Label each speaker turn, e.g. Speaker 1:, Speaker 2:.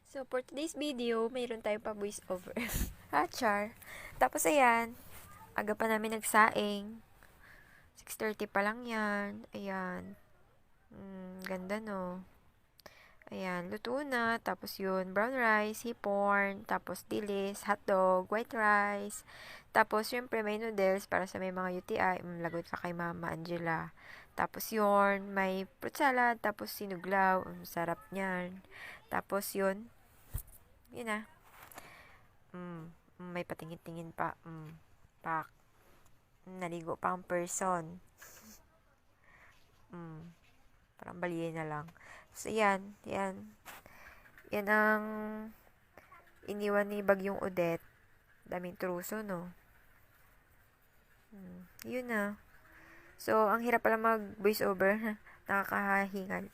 Speaker 1: So, for today's video, mayroon tayong pa voice over. Ha, char. Tapos, ayan. Aga pa namin nagsaing. 6:30 pa lang yan. Ayan. Ganda, no? Ayan, luto na. Tapos yun, brown rice, hipon, tapos dilis, hotdog, white rice. Tapos, syempre, may noodles para sa may mga UTI. Lagot ka kay Mama Angela. Tapos yun, may fruit salad, tapos sinuglaw. Sarap niyan. Tapos yun, yun na. May patingin-tingin pa. Pak. Naligo pa ang person. Parang baliyin na lang. So, yan. Yan. Yan ang iniwan ni Bagyong Odette. Daming truso, no? Yun na. So, ang hirap pala mag voice over. Nakakahingal.